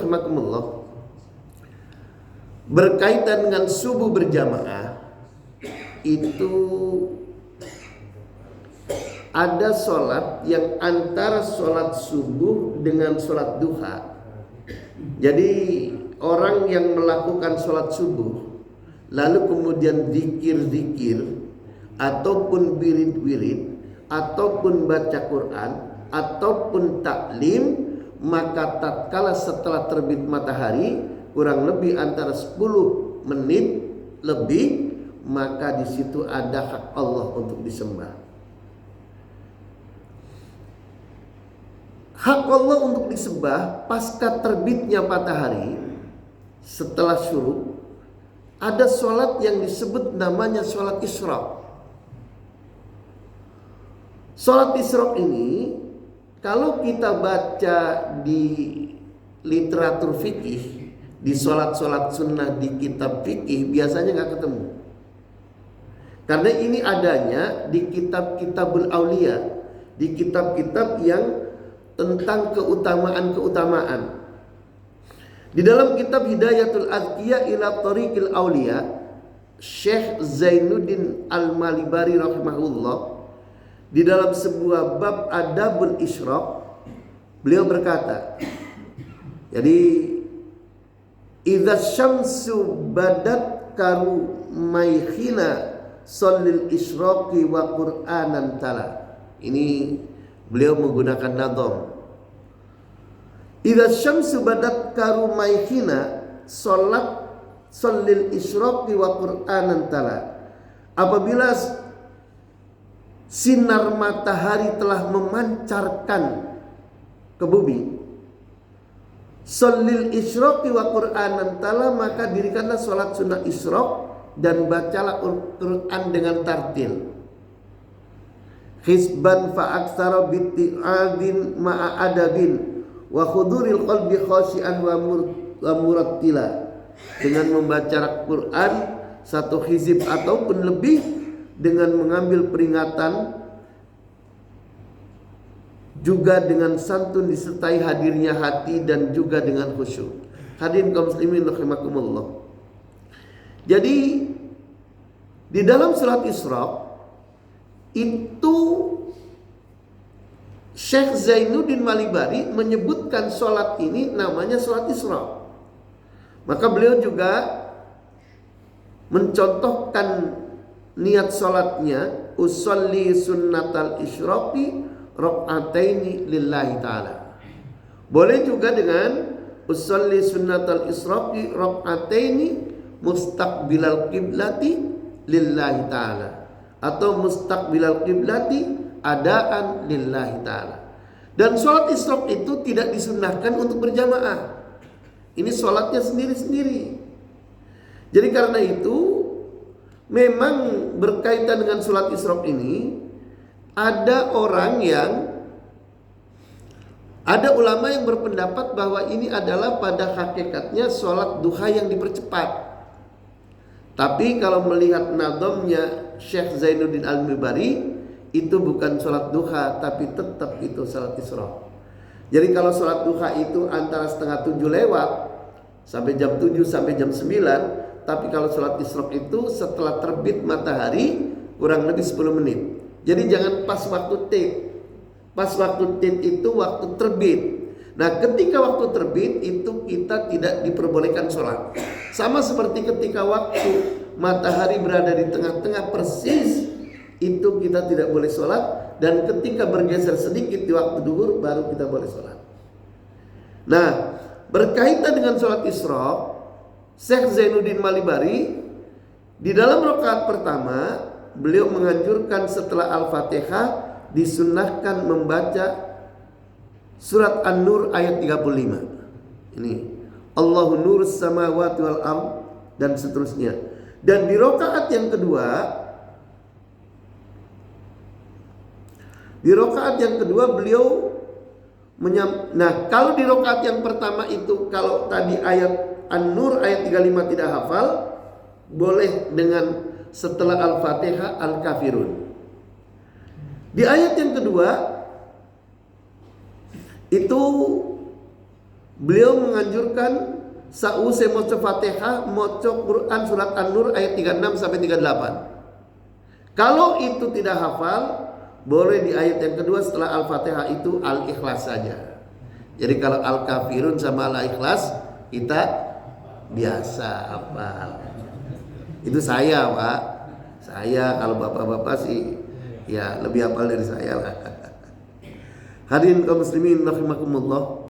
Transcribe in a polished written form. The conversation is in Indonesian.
rahimakumullah, berkaitan dengan subuh berjamaah itu ada sholat yang antara sholat subuh dengan sholat duha. Jadi orang yang melakukan sholat subuh lalu kemudian zikir-zikir ataupun wirid-wirid ataupun baca Quran ataupun taklim, maka tatkala setelah terbit matahari kurang lebih antara 10 menit lebih, maka di situ ada hak Allah untuk disembah. Hak Allah untuk disembah pasca terbitnya matahari setelah syuruk, ada sholat yang disebut namanya sholat Isyraq. Sholat Isyraq ini kalau kita baca di literatur fikih, di sholat-sholat sunnah di kitab fikih biasanya nggak ketemu. Karena ini adanya di kitab-kitabul aulia, di kitab-kitab yang tentang keutamaan-keutamaan. Di dalam kitab Hidayatul Adqiya ila Thariqil Aulia, Syekh Zainuddin Al-Malibari rahimahullah, di dalam sebuah bab Adabul Isyraq, beliau berkata, jadi idza syamsu badat karu maykhina shallil isyraqi wa qur'anan tala. Ini beliau menggunakan nadham. Idza syamsu badat karu maykhina shallil isyraqi wa qur'anan tala. Apabila sinar matahari telah memancarkan ke bumi, shallil isyraqi wa qur'anan tala, maka dirikanlah salat sunnah isyraq dan bacalah Quran dengan tartil. Hisban fa aktsara bitti'adin ma'a adabin wa khuduril qalbi khashian wa murattila. Dengan membaca Quran satu hizib ataupun lebih, dengan mengambil peringatan, juga dengan santun disertai hadirnya hati dan juga dengan khusyuk. Hadirin kaum muslimin rahimakumullah. Jadi di dalam salat Isyraq itu Syekh Zainuddin Malibari menyebutkan salat ini namanya salat Isyraq. Maka beliau juga mencontohkan niat salatnya, usolli sunnatal isyraqi raka'ataini lillahi ta'ala. Boleh juga dengan usolli sunnatal isyraqi raka'ataini mustaqbilal qiblati lillahi ta'ala, atau mustaqbilal qiblati adaan lillahi ta'ala. Dan sholat Isyraq itu tidak disunnahkan untuk berjamaah. Ini sholatnya sendiri-sendiri. Jadi karena itu memang berkaitan dengan sholat Isyraq ini, ada ulama yang berpendapat bahwa ini adalah pada hakikatnya sholat duha yang dipercepat. Tapi kalau melihat nadhamnya Syekh Zainuddin Al-Malibari, itu bukan sholat duha, tapi tetap itu sholat Isyraq. Jadi kalau sholat duha itu antara 6:30 lewat sampai jam 7 sampai jam 9. Tapi kalau sholat Isyraq itu setelah terbit matahari kurang lebih 10 menit. Jadi jangan pas waktu tid. Pas waktu tid itu waktu terbit. Nah ketika waktu terbit itu kita tidak diperbolehkan sholat. Sama seperti ketika waktu matahari berada di tengah-tengah persis, itu kita tidak boleh sholat. Dan ketika bergeser sedikit di waktu duhur baru kita boleh sholat. Nah berkaitan dengan sholat Isyraq, Syekh Zainuddin Malibari di dalam rakaat pertama beliau menganjurkan setelah Al-Fatihah disunnahkan membaca surat An-Nur ayat 35. Ini Allahu nurus samawati wal ard dan seterusnya. Dan di rakaat yang kedua, beliau nah kalau di rakaat yang pertama itu, kalau tadi ayat An-Nur ayat 35 tidak hafal, boleh dengan setelah Al-Fatihah Al-Kafirun. Di ayat yang kedua itu beliau menganjurkan sause maca Fatihah, maca Quran surat An-Nur ayat 36 sampai 38. Kalau itu tidak hafal, boleh di ayat yang kedua setelah Al-Fatihah itu Al-Ikhlas saja. Jadi kalau Al-Kafirun sama Al-Ikhlas kita biasa hafal. Itu saya, Pak. Saya, kalau bapak-bapak sih ya lebih hafal dari saya lah. Hadirin kaum muslimin rahimakumullah.